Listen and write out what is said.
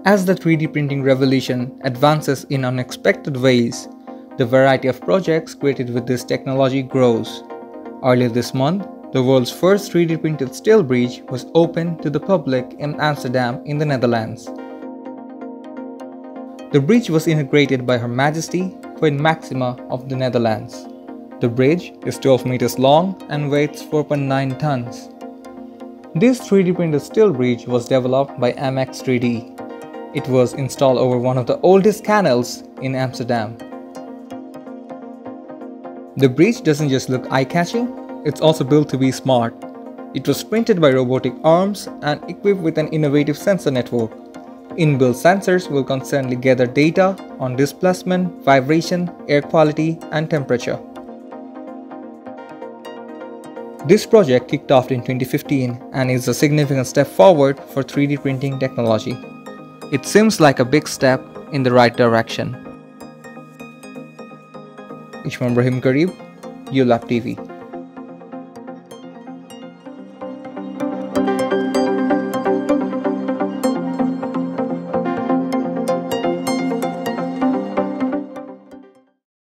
As the 3D printing revolution advances in unexpected ways, the variety of projects created with this technology grows. Earlier this month, the world's first 3D printed steel bridge was opened to the public in Amsterdam in the Netherlands. The bridge was inaugurated by Her Majesty Queen Maxima of the Netherlands. The bridge is 12 meters long and weighs 4.9 tons. This 3D printed steel bridge was developed by MX 3D. It was installed over one of the oldest canals in Amsterdam. The bridge doesn't just look eye-catching, it's also built to be smart. It was printed by robotic arms and equipped with an innovative sensor network. Inbuilt sensors will constantly gather data on displacement, vibration, air quality, and temperature. This project kicked off in 2015 and is a significant step forward for 3D printing technology. It seems like a big step in the right direction. Ishman Brahim Karib, ULAB TV.